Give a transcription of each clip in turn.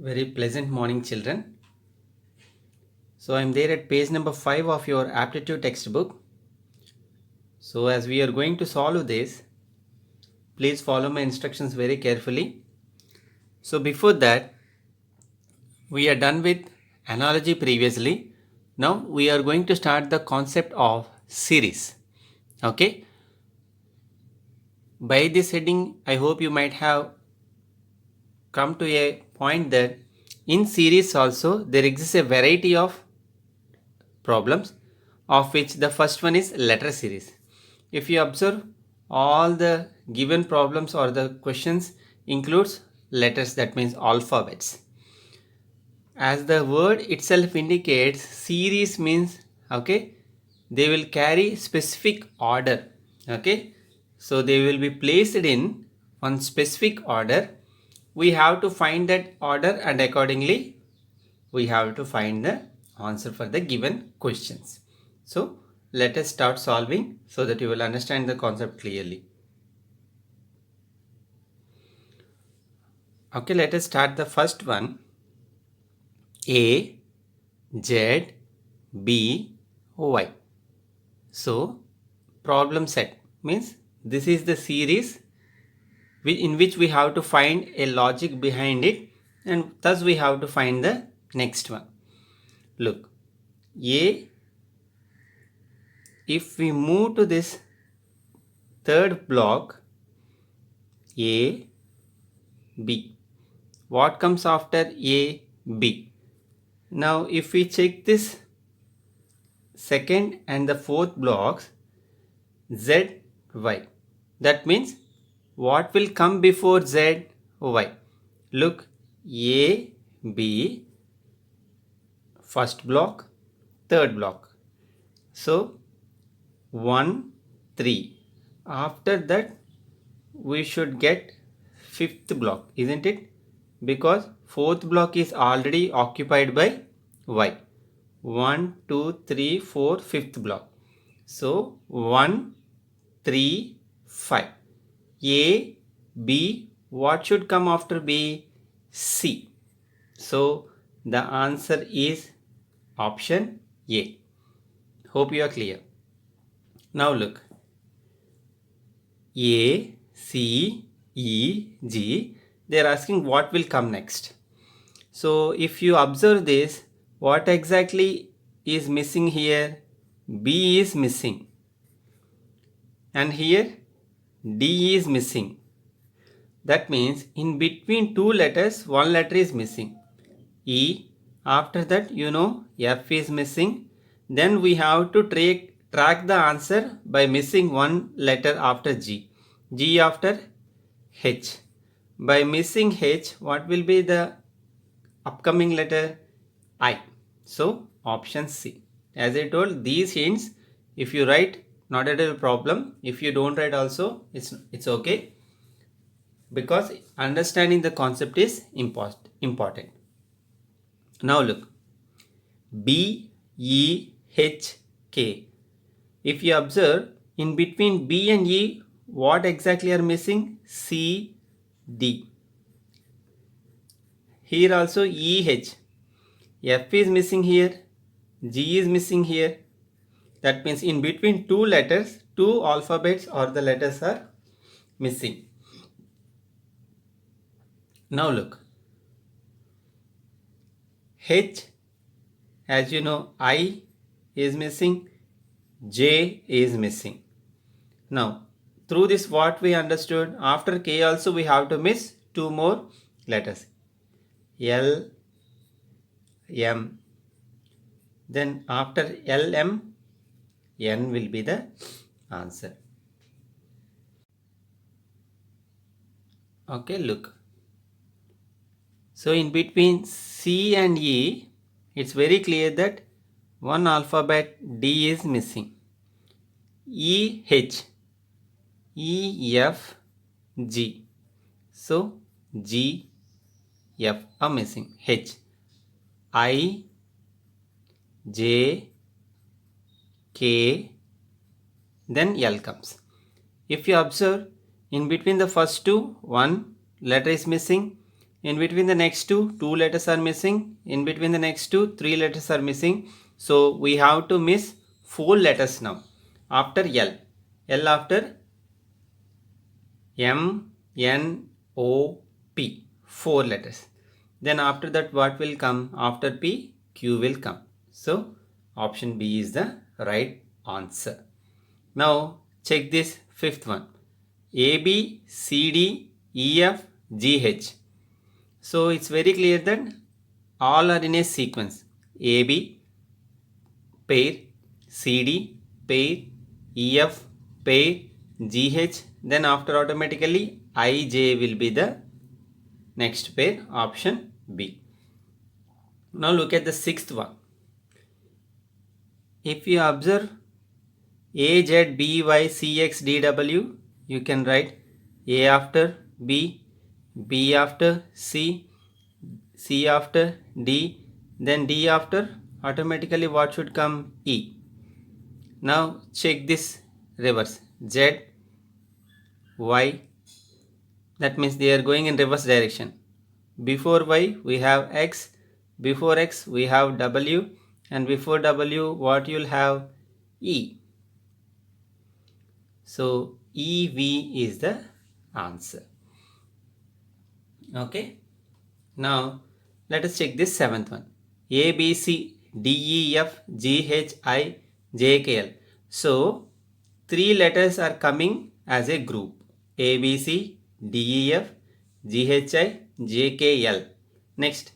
Very pleasant morning, children. So, I'm there at page number 5 of your aptitude textbook. So, as we are going to solve this, please follow my instructions very carefully. So, before that, we are done with analogy previously. Now, we are going to start the concept of series. Okay. By this heading, I hope you might have come to a point that in series also there exists a variety of problems, of which the first one is letter series. If you observe, all the given problems or the questions includes letters, that means alphabets. As the word itself indicates, series means, okay, they will carry specific order. Okay, so they will be placed in one specific order. We have to find that order, and accordingly we have to find the answer for the given questions. So let us start solving so that you will understand the concept clearly. Okay, let us start the first one. A, Z, B, Y. So problem set means this is the series in which we have to find a logic behind it, and thus we have to find the next one. Look, A, if we move to this third block, A, B. What comes after A, B? Now, if we check this second and the fourth blocks, Z, Y. That means what will come before Z, Y? Look, A, B, first block, third block. So, 1, 3. After that, we should get fifth block, isn't it? Because fourth block is already occupied by Y. 1, 2, 3, 4, fifth block. So 1, 3, 5. A, B, what should come after B? C. So the answer is option A. Hope you are clear. Now look. A, C, E, G. They are asking what will come next. So if you observe this, what exactly is missing here? B is missing. And here D is missing. That means in between two letters, one letter is missing. E. After that, F is missing. Then we have to track the answer by missing one letter after G. G after H. By missing H, what will be the upcoming letter? I. So option C. As I told, these hints, if you write, not at a problem. If you don't write also, it's okay, because understanding the concept is important. Now look, B, E, H, K. If you observe, in between B and E, what exactly are missing? C, D. Here also E, H. F is missing here, G is missing here. That means in between two letters, two alphabets or the letters are missing. Now look, H, as you know, I is missing, J is missing. Now, through this what we understood, after K also we have to miss two more letters, L, M. Then after L, M, N will be the answer. Okay, look. So in between C and E, it's very clear that one alphabet D is missing. E, H, E, F, G. So G, F are missing. H, I, J, K, then L comes. If you observe, in between the first two, one letter is missing. In between the next two letters are missing. In between the next three letters are missing. So we have to miss 4 letters now. After L. L after M, N, O, P. 4 letters. Then after that what will come? After P, Q will come. So option B is the right answer. Now check this fifth one. A, B, C, D, E, F, G, H. So it's very clear that all are in a sequence. AB, pair, CD, pair, EF, pair, GH. Then after automatically IJ will be the next pair, option B. Now look at the sixth one. If you observe A, Z, B, Y, C, X, D, W, you can write A after B, B after C, C after D, then D after automatically what should come? E. Now check this reverse. Z, Y, that means they are going in reverse direction. Before Y we have X, before X we have W, and before W what you'll have? E. So EV is the answer. Okay. Now let us check this seventh one. A, B, C, D, E, F, G, H, I, J, K, L. So 3 letters are coming as a group. A, B, C, D, E, F, G, H, I, J, K, L. Next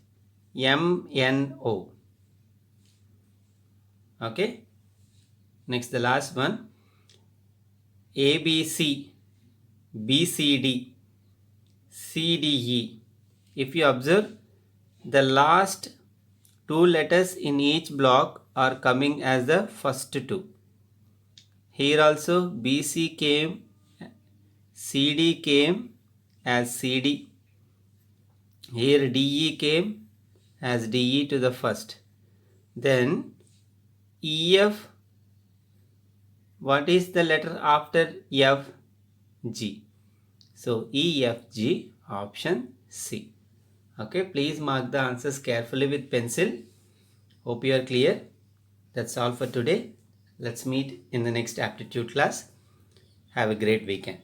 M, N, O. Okay. Next the last one. A, B, C, B, C, D, C, D, E. If you observe, the last 2 letters in each block are coming as the first 2. Here also BC came, CD came as CD. Here DE came as DE to the first. Then EF, what is the letter after F? G. So EFG, option C. Okay, please mark the answers carefully with pencil. Hope you are clear. That's all for today. Let's meet in the next aptitude class. Have a great weekend.